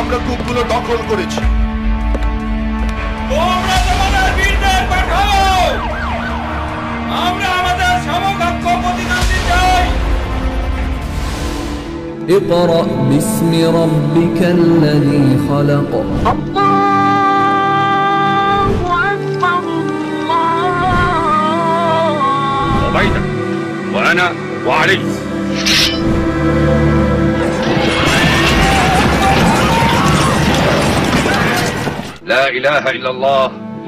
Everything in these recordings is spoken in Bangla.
আমরা কূপগুলো দখল করেছি। তোমরা তোমাদের বীরদের পাঠাও, আমরা আমাদের সমকক্ষ প্রতিদ্বন্দ্বী চাই। اقرأ باسم ربك الذي خلق. وبينك وأنا وعلي. لا إله إلا الله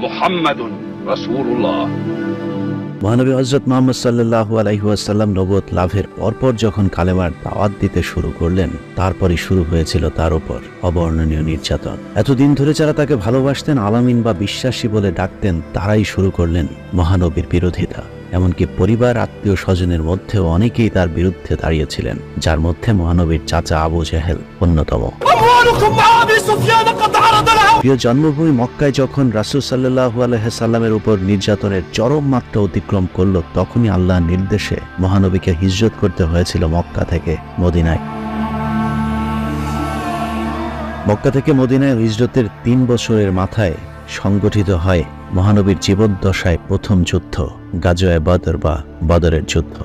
محمد رسول الله. মহানবী হযরত মুহাম্মদ সাল্লাল্লাহু আলাইহি ওয়াসাল্লাম নবুয়ত লাভের পরপর যখন কালেমার দাওয়াত দিতে শুরু করলেন, তারপরই শুরু হয়েছিল তার উপর অবর্ণনীয় নির্যাতন। এতদিন ধরে যারা তাকে ভালোবাসতেন, আলামিন বা বিশ্বাসী বলে ডাকতেন, তারাই শুরু করলেন মহানবীর বিরোধিতা। এমনকি পরিবার, আত্মীয় স্বজনের মধ্যেও অনেকেই তার বিরুদ্ধে দাঁড়িয়েছিলেন, যার মধ্যে মহানবীর চাচা আবু জেহেল অন্যতম। প্রিয় জন্মভূমি মক্কায় যখন রাসূল সাল্লাল্লাহু আলাইহি সাল্লামের উপর নির্যাতনের চরম মাত্রা অতিক্রম করল, তখনই আল্লাহর নির্দেশে মহানবীকে হিজরত করতে হয়েছিল মক্কা থেকে মদিনায়। মক্কা থেকে মদিনায় হিজরতের 3 বছরের মাথায় সংগঠিত হয় মহানবীর জীবদ্দশায় প্রথম যুদ্ধ, গাজওয়ে বদর বা বদরের যুদ্ধ।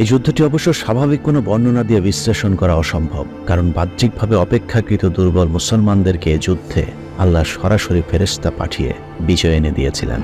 এই যুদ্ধটি অবশ্য স্বাভাবিক কোনো বর্ণনা দিয়ে বিশ্লেষণ করা অসম্ভব, কারণ বাহ্যিকভাবে অপেক্ষাকৃত দুর্বল মুসলমানদেরকে এই যুদ্ধে আল্লাহ সরাসরি ফেরেশতা পাঠিয়ে বিজয় এনে দিয়েছিলেন।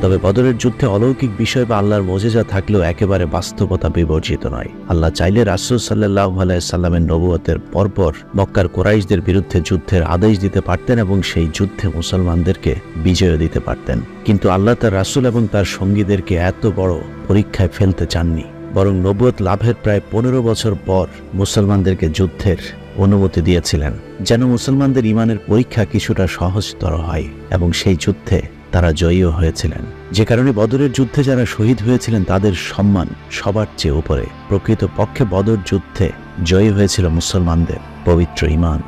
তবে বদরের যুদ্ধে অলৌকিক বিষয় বা আল্লাহর মুজিজা থাকলেও একেবারে বাস্তবতা বিবর্জিত নয়। আল্লাহ চাইলে রাসূল সাল্লাল্লাহু আলাইহি সাল্লামের নবুয়তের পরপর মক্কার কুরাইশদের বিরুদ্ধে যুদ্ধের আদেশ দিতে পারতেন এবং সেই যুদ্ধে মুসলমানদেরকে বিজয় দিতে পারতেন, কিন্তু আল্লাহ তার রাসূল এবং তার সঙ্গীদেরকে এত বড় পরীক্ষায় ফেলতে চাননি, বরং নবুয়ত লাভের প্রায় 15 বছর পর মুসলমানদেরকে যুদ্ধের অনুমতি দিয়েছিলেন, যেন মুসলমানদের ঈমানের পরীক্ষা কিছুটা সহজতর হয়, এবং সেই যুদ্ধে তারা জয়ীও হয়েছিলেন। যে কারণে বদরের যুদ্ধে যারা শহীদ হয়েছিলেন তাদের সম্মান সবার চেয়ে উপরে। প্রকৃত পক্ষে বদর যুদ্ধে জয়ী হয়েছিল মুসলমানদের পবিত্র ঈমান।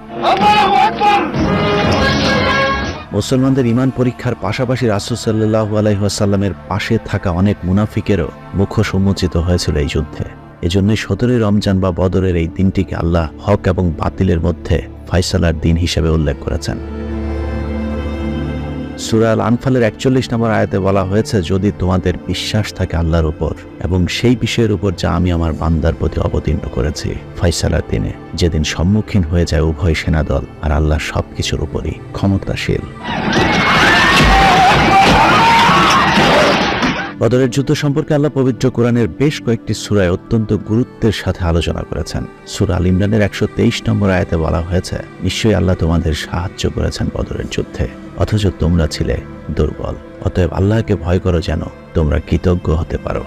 মুসলমানদের ঈমান পরীক্ষার পাশাপাশি রাসূল সাল্লাল্লাহু আলাইহি ওয়াসাল্লামের পাশে থাকা অনেক মুনাফিকেরও মুখোশ উন্মোচিত হয়েছিল এই যুদ্ধে। এজন্যই 17 রমজান বা বদরের এই দিনটিকে আল্লাহ হক এবং বাতিলের মধ্যে ফয়সালার দিন হিসেবে উল্লেখ করেছেন। সূরা আল আনফালের 41 নম্বর আয়াতে বলা হয়েছে, যদি তোমাদের বিশ্বাস থাকে আল্লাহর উপর এবং সেই বিষয়ের উপর যা আমি আমার বান্দার প্রতি অবতীর্ণ করেছি, ফয়সালার দিনে, যেদিন সম্মুখীন হয়ে যায় উভয় সেনাদল, আর আল্লাহ সবকিছুর উপরই ক্ষমতাশীল। বদরের যুদ্ধ সম্পর্কে আল্লাহ পবিত্র কোরআনের বেশ কয়েকটি সূরায় অত্যন্ত গুরুত্বের সাথে আলোচনা করেছেন। সূরা আল ইমরানের 123 নম্বর আয়াতে বলা হয়েছে, নিশ্চয়ই আল্লাহ তোমাদের সাহায্য করেছেন বদরের যুদ্ধে, অথচ তোমরা ছিলে দুর্বল। অতএব আল্লাহকে ভয় করো যেন তোমরা কৃতজ্ঞ হতে পারো।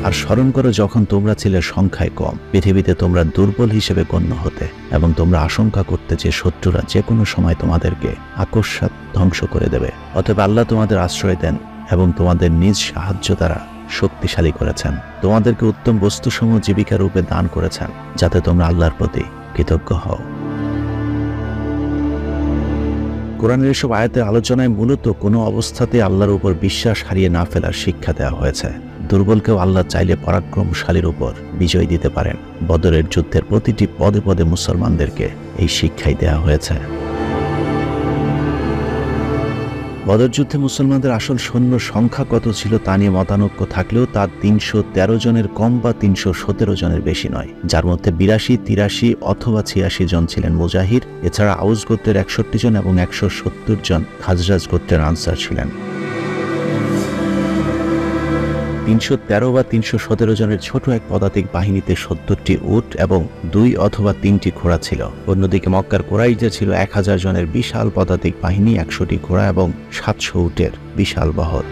আর স্মরণ করো যখন তোমরা ছিলে সংখ্যায় কম, পৃথিবীতে তোমরা দুর্বল হিসেবে গণ্য হতে, এবং তোমরা আশঙ্কা করতে যে শত্রুরা যে কোনো সময় তোমাদেরকে আকস্মাৎ ধ্বংস করে দেবে। অতএব আল্লাহ তোমাদের আশ্রয় দেন এবং তোমাদের নিজ সাহায্য দ্বারা শক্তিশালী করেছেন, তোমাদেরকে উত্তম বস্তুসমূহ জীবিকা রূপে দান করেছেন, যাতে তোমরা আল্লাহর প্রতি কৃতজ্ঞ হও। কোরআনের এসব আয়াতের আলোচনায় মূলত কোনো অবস্থাতে আল্লাহর উপর বিশ্বাস হারিয়ে না ফেলার শিক্ষা দেওয়া হয়েছে। দুর্বলকেও আল্লাহ চাইলে পরাক্রমশালীর উপর বিজয় দিতে পারেন। বদরের যুদ্ধের প্রতিটি পদে পদে মুসলমানদেরকে এই শিক্ষাই দেওয়া হয়েছে। বদর যুদ্ধে মুসলমানদের আসল সৈন্য সংখ্যা কত ছিল তা নিয়ে মতানৈক্য থাকলেও তা 313 জনের কম বা 317 জনের বেশি নয়, যার মধ্যে 82, 83 অথবা 86 জন ছিলেন মুজাহির। এছাড়া আউস গোত্রের 61 জন এবং 170 জন খাজরাজ গোত্রের আনসার ছিলেন। 313 বা 317 জনের ছোট এক পদাতিক বাহিনীতে 70টি উট এবং 2 অথবা 3টি ঘোড়া ছিল। অন্যদিকে মক্কার কুরাইশদের ছিল 1000 জনের বিশাল পদাতিক বাহিনী, 100টি ঘোড়া এবং 700 উটের বিশাল বহর।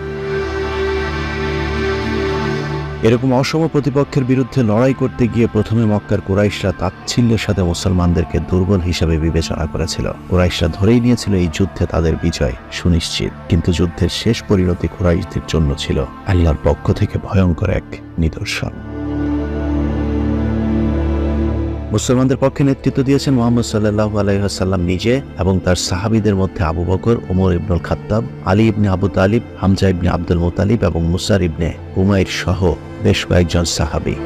এরকম অসম প্রতিপক্ষের বিরুদ্ধে লড়াই করতে গিয়ে প্রথমে মক্কার কুরাইশরা তাচ্ছিল্যের সাথে মুসলমানদেরকে দুর্বল হিসেবে বিবেচনা করেছিল। কুরাইশরা ধরেই নিয়েছিল এই যুদ্ধে তাদের বিজয় সুনিশ্চিত, কিন্তু যুদ্ধের শেষ পরিণতি কুরাইশদের জন্য ছিল আল্লাহর পক্ষ থেকে ভয়ঙ্কর এক নিদর্শন। মুসলমানদের পক্ষে নেতৃত্ব দিয়েছেন মুহাম্মদ সাল্লাল্লাহু আলাইহি ওয়াসাল্লাম নিজে এবং তার সাহাবীদের মধ্যে আবু বকর, ওমর ইবনুল খাত্তাব, আলী ইবনে আবু তালিব, হামজা ইবনে আব্দুল মুতালিব এবং মুসার ইবনে উমাইর সহ বেশ কয়েকজন সাহাবী।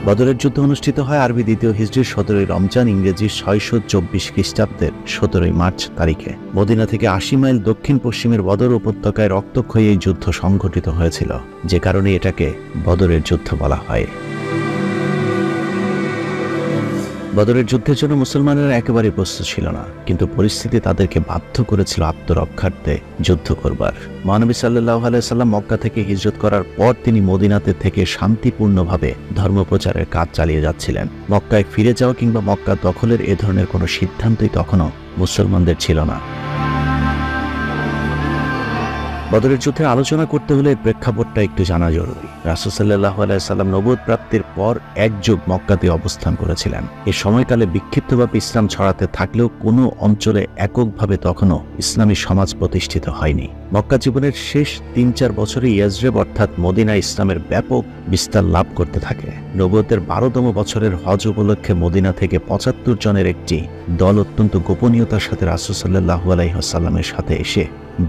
বদরের যুদ্ধ অনুষ্ঠিত হয় আরবি 2য় হিজরির 17 রমজান, ইংরেজি 624 খ্রিস্টাব্দের 17 মার্চ তারিখে। মদিনা থেকে 80 মাইল দক্ষিণ পশ্চিমের বদর উপত্যকায় রক্তক্ষয়ী এই যুদ্ধ সংঘটিত হয়েছিল, যে কারণে এটাকে বদরের যুদ্ধ বলা হয়। বদরের যুদ্ধের জন্য মুসলমানেরা একেবারে প্রস্তুত ছিল না, কিন্তু পরিস্থিতি তাদেরকে বাধ্য করেছিল আত্মরক্ষার্থে যুদ্ধ করবার। মহানবী সাল্লাল্লাহু আলাইহি সাল্লাম মক্কা থেকে হিজরত করার পর তিনি মদিনাতে থেকে শান্তিপূর্ণভাবে ধর্মপ্রচারের কাজ চালিয়ে যাচ্ছিলেন। মক্কায় ফিরে যাওয়া কিংবা মক্কা দখলের এ ধরনের কোনো সিদ্ধান্তই তখনও মুসলমানদের ছিল না। বদরের যুদ্ধে আলোচনা করতে হলে প্রেক্ষাপটটা একটু জানা জরুরি। রাসূল সাল্লাল্লাহু আলাইহি সাল্লাম নবুয়ত প্রাপ্তির পর এক যুগ মক্কাতে অবস্থান করেছিলেন। এই সময়কালে বিক্ষিপ্তভাবে ইসলাম ছড়াতে থাকলেও কোনো অঞ্চলে এককভাবে তখনও ইসলামী সমাজ প্রতিষ্ঠিত হয়নি। মক্কা জীবনের শেষ 3-4 বছরে ইয়াজরেব অর্থাৎ মদিনা ইসলামের ব্যাপক বিস্তার লাভ করতে থাকে। নবুয়তের 12তম বছরের হজ উপলক্ষে মদিনা থেকে 75 জনের একটি দল অত্যন্ত গোপনীয়তার সাথে রাসূল সাল্লাল্লাহু আলাইহি ওয়াসাল্লামের সাথে এসে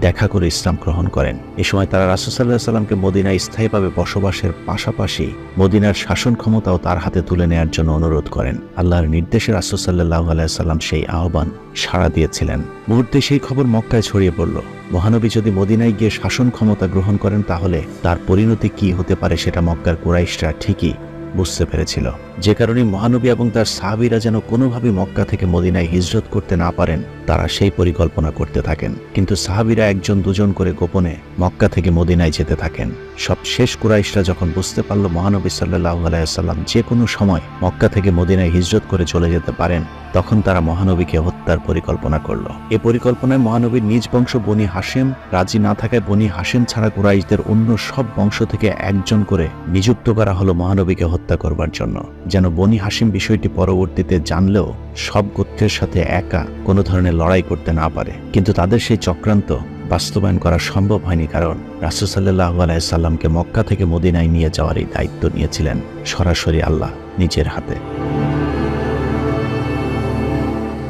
দেখা করে ইসলাম গ্রহণ করেন। এ সময় তারা রাসূল সাল্লাল্লাহু আলাইহি ওয়াসাল্লামকে মদিনায় স্থায়ীভাবে বসবাসের পাশাপাশি মদিনার শাসন ক্ষমতাও তার হাতে তুলে নেয়ার জন্য অনুরোধ করেন। আল্লাহর নির্দেশে রাসূল সাল্লাল্লাহু আলাইহি ওয়াসাল্লাম সেই আহ্বান সাড়া দিয়েছিলেন। মুহূর্তে সেই খবর মক্কায় ছড়িয়ে পড়ল। মহানবী যদি মদিনায় গিয়ে শাসন ক্ষমতা গ্রহণ করেন তাহলে তার পরিণতি কি হতে পারে সেটা মক্কার কুরাইশরা ঠিকই বুঝতে পেরেছিল, যে কারণে মহানবী এবং তার সাহাবীরা যেন কোনোভাবে মক্কা থেকে মদিনায় হিজরত করতে না পারেন তারা সেই পরিকল্পনা করতে থাকেন। কিন্তু সাহাবীরা 1-2 করে গোপনে মক্কা থেকে মদিনায় যেতে থাকেন। সব শেষ কুরাইশরা যখন বুঝতে পারল মহানবী সাল্লাল্লাহু আলাইহি ওয়াসাল্লাম যে কোনো সময় মক্কা থেকে মদিনায় হিজরত করে চলে যেতে পারেন, তখন তারা মহানবীকে হত্যার পরিকল্পনা করল। এই পরিকল্পনায় মহানবীর নিজ বংশ বনি হাশেম রাজি না থাকায় বনি হাশেম ছাড়া কুরাইশদের অন্য সব বংশ থেকে 1জন করে নিযুক্ত করা হলো মহানবীকে হত্যা করবার জন্য, যেন বনি হাশেম বিষয়টি পরবর্তীতে জানলেও সব গোত্রের সাথে একা কোনো ধরনের লড়াই করতে না পারে। কিন্তু তাদের সেই চক্রান্ত বাস্তবায়ন করা সম্ভব হয়নি, কারণ রাসূল সাল্লাল্লাহু আলাইহি সাল্লামকে মক্কা থেকে মদিনায় নিয়ে যাওয়ার এই দায়িত্ব নিয়েছিলেন সরাসরি আল্লাহ নিজের হাতে।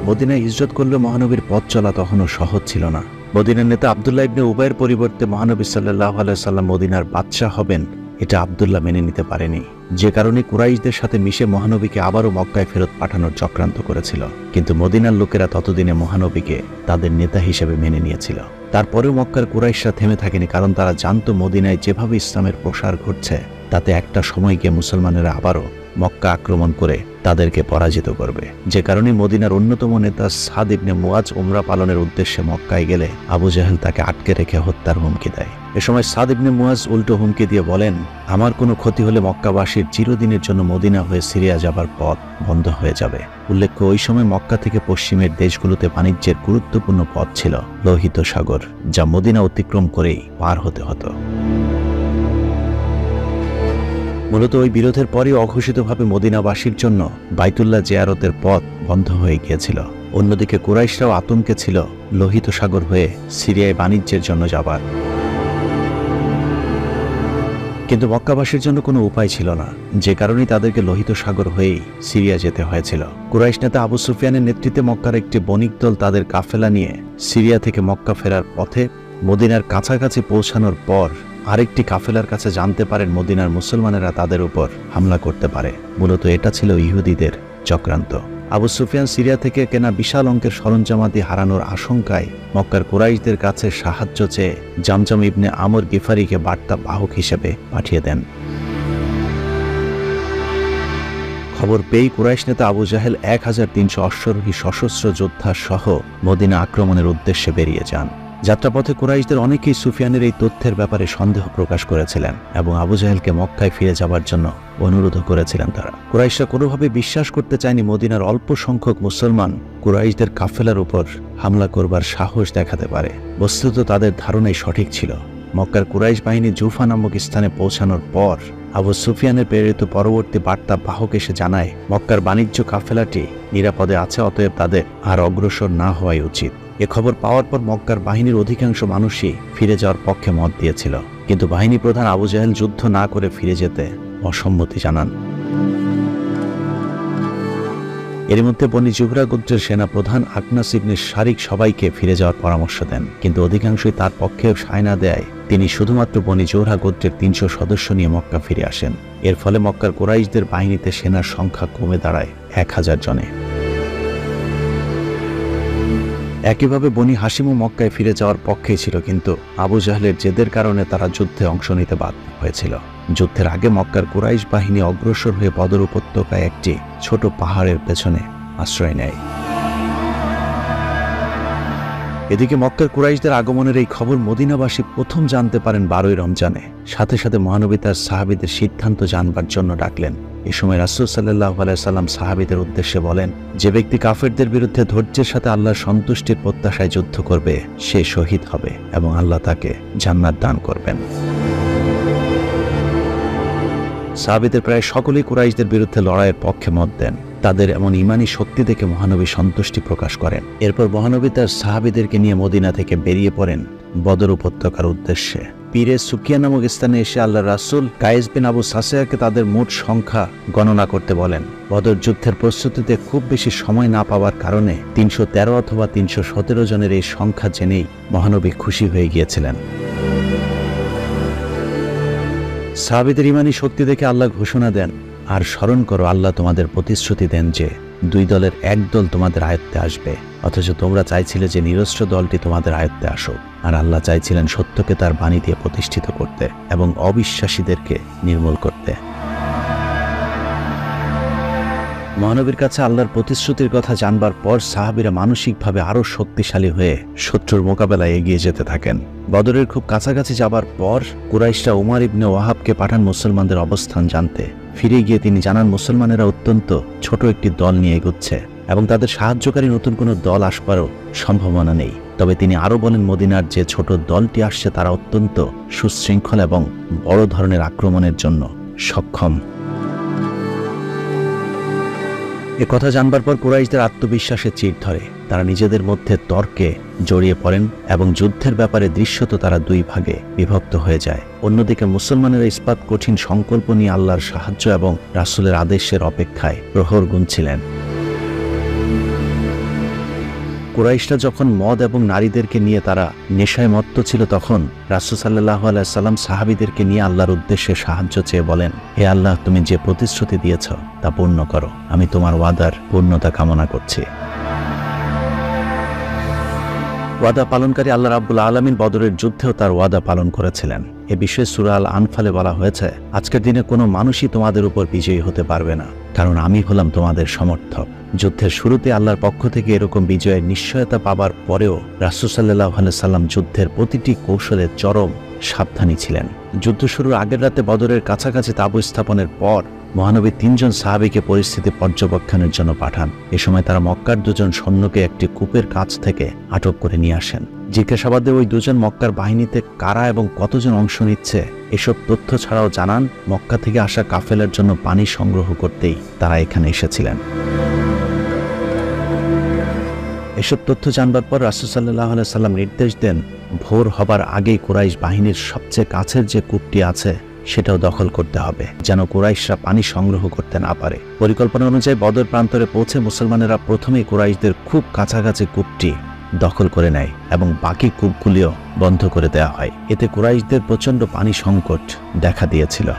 মদিনায় হিজরত করলে মহানবীর পথ চলা তখনও সহজ ছিল না। মদিনার নেতা আব্দুল্লাহ ইবনে উবাইয়ের পরিবর্তে মহানবী সাল্লাল্লাহু আলাইহি সাল্লাম মদিনার বাদশা হবেন এটা আব্দুল্লাহ মেনে নিতে পারেনি, যে কারণে কুরাইশদের সাথে মিশে মহানবীকে আবারও মক্কায় ফেরত পাঠানোর চক্রান্ত করেছিল। কিন্তু মদিনার লোকেরা ততদিনে মহানবীকে তাদের নেতা হিসেবে মেনে নিয়েছিল। তারপরেও মক্কার কুরাইশরা থেমে থাকেনি, কারণ তারা জানতো মদিনায় যেভাবে ইসলামের প্রসার ঘটছে তাতে একটা সময় গিয়ে মুসলমানেরা আবারও মক্কা আক্রমণ করে তাদেরকে পরাজিত করবে। যে কারণে মদিনার অন্যতম নেতা সাদ ইবনে মুআজ উমরা পালনের উদ্দেশ্যে মক্কায় গেলে আবু জাহেল তাকে আটকে রেখে হত্যার হুমকি দেয়। এ সময় সাদ ইবনে মুআজ উল্টো হুমকি দিয়ে বলেন, আমার কোনো ক্ষতি হলে মক্কাবাসীর চিরদিনের জন্য মদিনা হয়ে সিরিয়া যাবার পথ বন্ধ হয়ে যাবে। উল্লেখ্য, ওই সময় মক্কা থেকে পশ্চিমের দেশগুলোতে বাণিজ্যের গুরুত্বপূর্ণ পথ ছিল লোহিত সাগর, যা মদিনা অতিক্রম করেই পার হতে হতো। মূলত ওই বিরোধের পরই অঘোষিতভাবে মদিনাবাসীর জন্য বাইতুল্লাহ জিয়ারতের পথ বন্ধ হয়ে গিয়েছিল। অন্যদিকে কুরাইশরাও আতঙ্কে ছিল লোহিত সাগর হয়ে সিরিয়ায় বাণিজ্যের জন্য যাবার। কিন্তু মক্কাবাসীর জন্য কোনো উপায় ছিল না, যে কারণেই তাদেরকে লোহিত সাগর হয়েই সিরিয়া যেতে হয়েছিল। কুরাইশ নেতা আবু সুফিয়ানের নেতৃত্বে মক্কার একটি বণিক দল তাদের কাফেলা নিয়ে সিরিয়া থেকে মক্কা ফেরার পথে মদিনার কাছাকাছি পৌঁছানোর পর আরেকটি কাফেলার কাছে জানতে পারেন মদিনার মুসলমানেরা তাদের উপর হামলা করতে পারে। মূলত এটা ছিল ইহুদিদের চক্রান্ত। আবু সুফিয়ান সিরিয়া থেকে কেনা বিশাল অঙ্কের সরঞ্জামাদি হারানোর আশঙ্কায় মক্কার কুরাইশদের কাছে সাহায্য চেয়ে জামজাম ইবনে আমর গিফারিকে বার্তা বাহক হিসেবে পাঠিয়ে দেন। খবর পেয়ে কুরাইশ নেতা আবু জাহেল 1300 অশ্বারোহী সশস্ত্র যোদ্ধা সহ মদিনা আক্রমণের উদ্দেশ্যে বেরিয়ে যান। যাত্রাপথে কুরাইশদের অনেকেই সুফিয়ানের এই তথ্যের ব্যাপারে সন্দেহ প্রকাশ করেছিলেন এবং আবু জাহেলকে মক্কায় ফিরে যাবার জন্য অনুরোধ করেছিলেন। তারা কুরাইশরা কোনোভাবে বিশ্বাস করতে চায়নি মদিনার অল্প সংখ্যক মুসলমান কুরাইশদের কাফেলার উপর হামলা করবার সাহস দেখাতে পারে। বস্তুত তাদের ধারণাই সঠিক ছিল। মক্কার কুরাইশ বাহিনী জুফা নামক স্থানে পৌঁছানোর পর আবু সুফিয়ানের প্রেরিত পরবর্তী বার্তা বাহক এসে জানায় মক্কার বাণিজ্য কাফেলাটি নিরাপদে আছে, অতএব তাদের আর অগ্রসর না হওয়াই উচিত। এ খবর পাওয়ার পর মক্কার বাহিনীর অধিকাংশ মানুষই ফিরে যাওয়ার পক্ষে মত দিয়েছিল, কিন্তু বাহিনী প্রধান আবু জাহেল যুদ্ধ না করে ফিরে যেতে অসম্মতি জানান। 1300 অশ্বারোহী সশস্ত্র যোদ্ধা সহ মদিনা আক্রমণের উদ্দেশ্যে বেরিয়ে যান। যাত্রাপথে কুরাইশদের অনেকেই সুফিয়ানের এই তথ্যের ব্যাপারে সন্দেহ প্রকাশ করেছিলেন এবং আবু জাহেলকে মক্কায় ফিরে যাবার জন্য অনুরোধ করেছিলেন। এর মধ্যে বনি জুহরা গোত্রের সেনা প্রধান আকনাস ইবনে শারিক সবাইকে ফিরে যাওয়ার পরামর্শ দেন, কিন্তু অধিকাংশই তার পক্ষে সায় না দেয় তিনি শুধুমাত্র বনি জুহরা গোত্রের 300 সদস্য নিয়ে মক্কা ফিরে আসেন। এর ফলে মক্কার কুরাইশদের বাহিনীতে সেনার সংখ্যা কমে দাঁড়ায় 1000 জনে। একইভাবে বনি হাশিমও মক্কায় ফিরে যাওয়ার পক্ষেই ছিল, কিন্তু আবু জাহলের জেদের কারণে তারা যুদ্ধে অংশ নিতে বাধ্য হয়েছিল। যুদ্ধের আগে মক্কার কুরাইশ বাহিনী অগ্রসর হয়ে বদর উপত্যকায় একটি ছোট পাহাড়ের পেছনে আশ্রয় নেয়। এদিকে মক্কার কুরাইশদের আগমনের এই খবর মদিনাবাসী প্রথম জানতে পারেন 12ই রমজানে। সাথে সাথে মহানবী তার সাহাবীদের সিদ্ধান্ত জানবার জন্য ডাকলেন। এ সময় রাসূল সাল্লাল্লাহু আলাইহি সাল্লাম সাহাবীদের উদ্দেশ্যে বলেন, যে ব্যক্তি কাফেরদের বিরুদ্ধে ধৈর্যের সাথে আল্লাহর সন্তুষ্টির প্রত্যাশায় যুদ্ধ করবে সে শহীদ হবে এবং আল্লাহ তাকে জান্নাত দান করবেন। সাহাবীদের প্রায় সকলেই কুরাইশদের বিরুদ্ধে লড়াইয়ের পক্ষে মত দেন। তাদের এমন ঈমানী শক্তি দেখে মহানবী সন্তুষ্টি প্রকাশ করেন। এরপর মহানবী তার সাহাবীদেরকে নিয়ে মদিনা থেকে বেরিয়ে পড়েন বদর উপত্যকার উদ্দেশ্যে। পীরে সুকিয়া নামক স্থানে এসে আল্লাহ রাসূল কায়েস বিন আবু সাসিয়াকে তাদের মোট সংখ্যা গণনা করতে বলেন। বদর যুদ্ধের প্রস্তুতিতে খুব বেশি সময় না পাওয়ার কারণে 313 অথবা 317 জনের এই সংখ্যা জেনেই মহানবী খুশি হয়ে গিয়েছিলেন। সাহাবীদের ঈমানী শক্তি দেখে আল্লাহ ঘোষণা দেন, আর স্মরণ করো আল্লাহ তোমাদের প্রতিশ্রুতি দেন যে 2 দলের এক দল তোমাদের আয়ত্তে আসবে, অথচ তোমরা চাইছিলে যে নিরস্ত্র দলটি তোমাদের আয়ত্তে আসুক। আর আল্লাহ চাইছিলেন সত্যকে তার বাণী দিয়ে প্রতিষ্ঠিত করতে এবং অবিশ্বাসীদেরকে নির্মূল করতে। মহানবীর কাছে আল্লাহর প্রতিশ্রুতির কথা জানবার পর সাহাবীরা মানসিকভাবে আরো শক্তিশালী হয়ে শত্রুর মোকাবেলায় এগিয়ে যেতে থাকেন। বদরের খুব কাছাকাছি যাবার পর কুরাইশরা উমর ইবনে ওয়াহাবকে পাঠান মুসলমানদের অবস্থান জানতে। ফিরে গিয়ে তিনি জানান মুসলমানেরা অত্যন্ত ছোট একটি দল নিয়ে এগোচ্ছে এবং তাদের সাহায্যকারী নতুন কোনো দল আসবারও সম্ভাবনা নেই। তবে তিনি আরও বলেন মদিনার যে ছোট দলটি আসছে তারা অত্যন্ত সুশৃঙ্খল এবং বড় ধরনের আক্রমণের জন্য সক্ষম। এ কথা জানবার পর কুরাইশদের আত্মবিশ্বাসে চির ধরে। তারা নিজেদের মধ্যে তর্কে জড়িয়ে পড়েন এবং যুদ্ধের ব্যাপারে দৃশ্যত তারা 2 ভাগে বিভক্ত হয়ে যায়। অন্যদিকে মুসলমানেরা ইস্পাত কঠিন সংকল্প নিয়ে আল্লাহর সাহায্য এবং রাসূলের আদেশের অপেক্ষায় প্রহর গুনছিলেন। কুরাইশরা যখন মদ এবং নারীদেরকে নিয়ে তারা নেশায় মত্ত ছিল, তখন রাসূল সাল্লাল্লাহু আলাইহি সাল্লাম সাহাবীদেরকে নিয়ে আল্লাহর উদ্দেশ্যে সাহায্য চেয়ে বলেন, হে আল্লাহ, তুমি যে প্রতিশ্রুতি দিয়েছ তা পূর্ণ করো, আমি তোমার ওয়াদার পূর্ণতা কামনা করছি। ওয়াদা পালনকারী আল্লাহ রাব্বুল আলামিন বদরের যুদ্ধেও তার ওয়াদা পালন করেছিলেন। এ বিষয়ে সূরা আল আনফালে বলা হয়েছে, আজকের দিনে কোনো মানুষই তোমাদের উপর বিজয়ী হতে পারবে না, কারণ আমি হলাম তোমাদের সমর্থক। যুদ্ধের শুরুতে আল্লাহর পক্ষ থেকে এরকম বিজয়ের নিশ্চয়তা পাবার পরেও রাসূল সাল্লাল্লাহু আলাইহি সাল্লাম যুদ্ধের প্রতিটি কৌশলে চরম সাবধানী ছিলেন। যুদ্ধ শুরুর আগের রাতে বদরের কাছাকাছি তাঁবু স্থাপনের পর মহানবী 3 জন সাহাবীকে পরিস্থিতি পর্যবেক্ষণের জন্য পাঠান। এ সময় তারা মক্কার 2 জন সৈন্যকে একটি কূপের কাছ থেকে আটক করে নিয়ে আসেন। জিজ্ঞাসাবাদে ওই 2 জন মক্কার বাহিনীতে কারা এবং কতজন অংশ নিচ্ছে এসব তথ্য ছাড়াও জানান মক্কা থেকে আসা কাফেলার জন্য পানি সংগ্রহ করতেই তারা এখানে এসেছিলেন। এসব তথ্য জানবার পর রাসূল সাল্লাল্লাহু আলাইহি সাল্লাম নির্দেশ দেন, ভোর হবার আগেই কুরাইশ বাহিনীর সবচেয়ে কাছের যে কূপটি আছে সেটাও দখল করতে হবে, যেন কুরাইশরা পানি সংগ্রহ করতে না পারে। পরিকল্পনা অনুযায়ী বদর প্রান্তরে পৌঁছে মুসলমানেরা প্রথমেই কুরাইশদের খুব কাছাকাছি কূপটি দখল করে নেয় এবং বাকি কূপগুলিও বন্ধ করে দেওয়া হয়। এতে কুরাইশদের প্রচণ্ড পানি সংকট দেখা দিয়েছিল।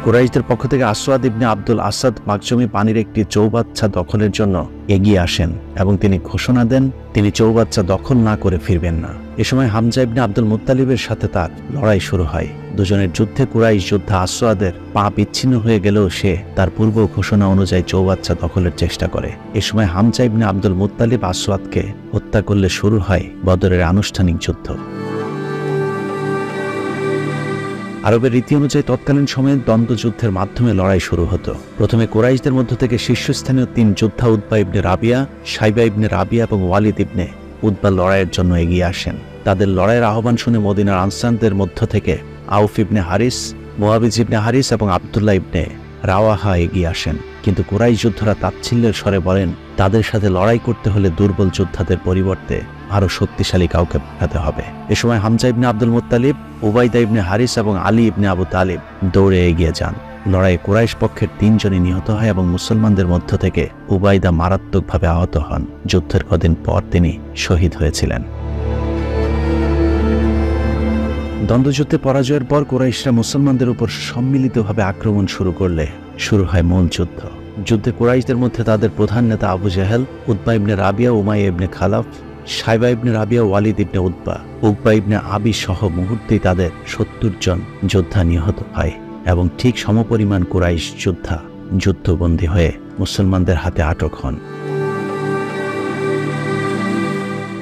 কুরাইশদের পক্ষ থেকে আসওয়াদ ইবনে আব্দুল আসাদ মাকজুমি পানির একটি চৌবাচ্চা দখলের জন্য এগিয়ে আসেন এবং তিনি ঘোষণা দেন তিনি চৌবাচ্চা দখল না করে ফিরবেন না। এ সময় হামজা ইবনে আব্দুল মুত্তালিবের সাথে তার লড়াই শুরু হয়। দুজনের যুদ্ধে কুরাইশ যোদ্ধা আসওয়াদের পা বিচ্ছিন্ন হয়ে গেলেও সে তার পূর্ব ঘোষণা অনুযায়ী চৌবাচ্চা দখলের চেষ্টা করে। এ সময় হামজা ইবনে আব্দুল মুত্তালিব আসওয়াদকে হত্যা করলে শুরু হয় বদরের আনুষ্ঠানিক যুদ্ধ। আরবের রীতি অনুযায়ী তৎকালীন সময়ে দ্বন্দ্বযুদ্ধের মাধ্যমে লড়াই শুরু হতো। প্রথমে কুরাইশদের মধ্য থেকে শীর্ষস্থানীয় 3 যোদ্ধা উতবা ইবনে রাবিয়া, শাইবা ইবনে রাবিয়া এবং ওয়ালিদ ইবনে উতবা লড়াইয়ের জন্য এগিয়ে আসেন। তাদের লড়াইয়ের আহ্বান শুনে মদিনার আনসারদের মধ্য থেকে আউফ ইবনে হারিস, মুয়াবিজ ইবনে হারিস এবং আব্দুল্লাহ ইবনে রাওয়াহা এগিয়ে আসেন। কিন্তু কুরাইশ যোদ্ধারা তাচ্ছিল্যের স্বরে বলেন, তাদের সাথে লড়াই করতে হলে দুর্বল যোদ্ধাদের পরিবর্তে আরো শক্তিশালী কাউকে পাঠাতে হবে। এ সময় হামজা ইবনে আব্দুল মুত্তালিব, উবাইদা ইবনে হারিস এবং আলী ইবনে আবু তালিব দৌড়ে এগিয়ে যান। লড়াইয়ে কুরাইশ পক্ষের 3 জনই নিহত হয় এবং মুসলমানদের মধ্য থেকে উবাইদা মারাত্মকভাবে আহত হন। যুদ্ধের কদিন পর তিনি শহীদ হয়েছিলেন। দ্বন্দ্বযুদ্ধে পরাজয়ের পর কুরাইশরা মুসলমানদের উপর সম্মিলিতভাবে আক্রমণ শুরু করলে শুরু হয় মূল যুদ্ধ। যুদ্ধে কুরাইশদের মধ্যে তাদের প্রধান নেতা আবু জাহেল, উতবা ইবনে রাবিয়া, উমাইয়া ইবনে খালাফ, সাইবা ইবনে রাবিয়া, ওয়ালিদ ইবনে উতবা, উকবা ইবনে আবি সহ মুহূর্তেই তাদের 70 জন যোদ্ধা নিহত হয় এবং ঠিক সমপরিমাণ কুরাইশ যোদ্ধা যুদ্ধবন্দী হয়ে মুসলমানদের হাতে আটক হন।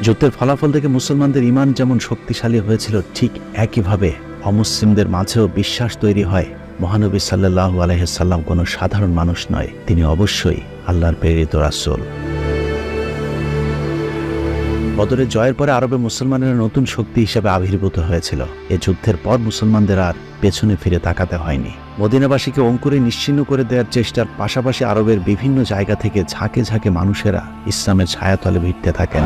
যুদ্ধের ফলাফল থেকে মুসলমানদের ঈমান যেমন শক্তিশালী হয়েছিল, ঠিক একইভাবে অমুসলিমদের মাঝেও বিশ্বাস তৈরি হয় মহানবী সাল্লাল্লাহু আলাইহি সাল্লাম কোনো সাধারণ মানুষ নয়, তিনি অবশ্যই আল্লাহর প্রেরিত রাসূল। বদরের জয়ের পরে আরবে মুসলমানেরা নতুন শক্তি হিসেবে আবির্ভূত হয়েছিল। এ যুদ্ধের পর মুসলমানদের আর পেছনে ফিরে তাকাতে হয়নি। মদিনাবাসীকে অঙ্কুরে নিশ্চিহ্ন করে দেওয়ার চেষ্টার পাশাপাশি আরবের বিভিন্ন জায়গা থেকে ঝাঁকে ঝাঁকে মানুষেরা ইসলামের ছায়াতলে ভিড়তে থাকেন।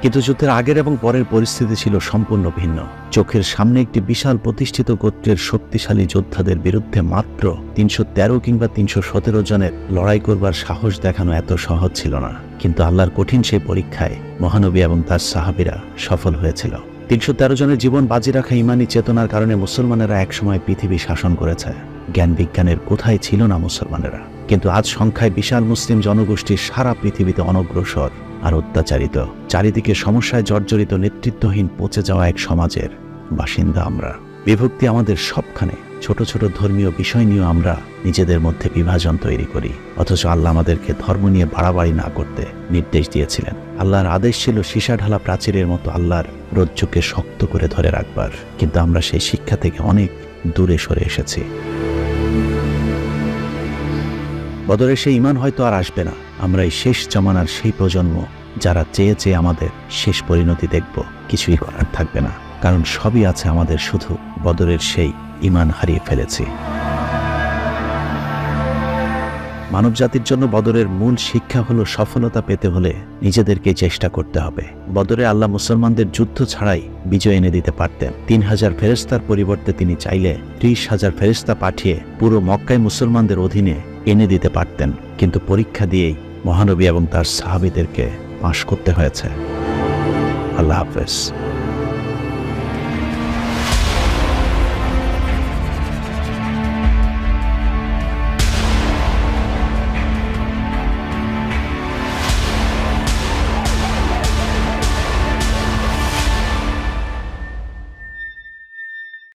কিন্তু যুদ্ধের আগের এবং পরের পরিস্থিতি ছিল সম্পূর্ণ ভিন্ন। চোখের সামনে একটি বিশাল প্রতিষ্ঠিত গোত্রের শক্তিশালী যোদ্ধাদের বিরুদ্ধে মাত্র 313 কিংবা 317 জনের লড়াই করবার সাহস দেখানো এত সহজ ছিল না। কিন্তু আল্লাহর কঠিন সেই পরীক্ষায় মহানবী এবং তার সাহাবীরা সফল হয়েছিল। 313 জনের জীবন বাজি রাখা ইমানি চেতনার কারণে মুসলমানেরা একসময় পৃথিবী শাসন করেছে। জ্ঞান বিজ্ঞানের কোথায় ছিল না মুসলমানেরা, কিন্তু আজ সংখ্যায় বিশাল মুসলিম জনগোষ্ঠী সারা পৃথিবীতে অনগ্রসর আর অত্যাচারিত। চারিদিকে সমস্যায় জর্জরিত নেতৃত্বহীন পচে যাওয়া এক সমাজের বাসিন্দা আমরা। বিভক্তি আমাদের সবখানে। ছোট ছোট ধর্মীয় বিষয় নিয়ে আমরা নিজেদের মধ্যে বিভাজন তৈরি করি, অথচ আল্লাহ আমাদেরকে ধর্ম নিয়ে বাড়াবাড়ি না করতে নির্দেশ দিয়েছিলেন। আল্লাহর আদেশ ছিল সীসা ঢালা প্রাচীরের মতো আল্লাহর রজ্জুকে শক্ত করে ধরে রাখবার, কিন্তু আমরা সেই শিক্ষা থেকে অনেক দূরে সরে এসেছি। বদরের সেই ঈমান হয়তো আর আসবে না। আমরা এই শেষ জামানার সেই প্রজন্ম যারা চেয়ে চেয়ে আমাদের শেষ পরিণতি দেখব, কিছুই করার থাকবে না, কারণ সবই আছে আমাদের, শুধু বদরের সেই ঈমান হারিয়ে ফেলেছি। মানবজাতির জন্য বদরের মূল শিক্ষা হলো সফলতা পেতে হলে নিজেদেরকে চেষ্টা করতে হবে। বদরে আল্লাহ মুসলমানদের যুদ্ধ ছাড়াই বিজয় এনে দিতে পারতেন। 3000 ফেরেশতার পরিবর্তে তিনি চাইলে 30,000 ফেরেশতা পাঠিয়ে পুরো মক্কায় মুসলমানদের অধীনে এনে দিতে পারতেন, কিন্তু পরীক্ষা দিয়েই মহানবী এবং তার সাহাবীদেরকে পাশ করতে হয়েছে। আল্লাহ হাফেজ।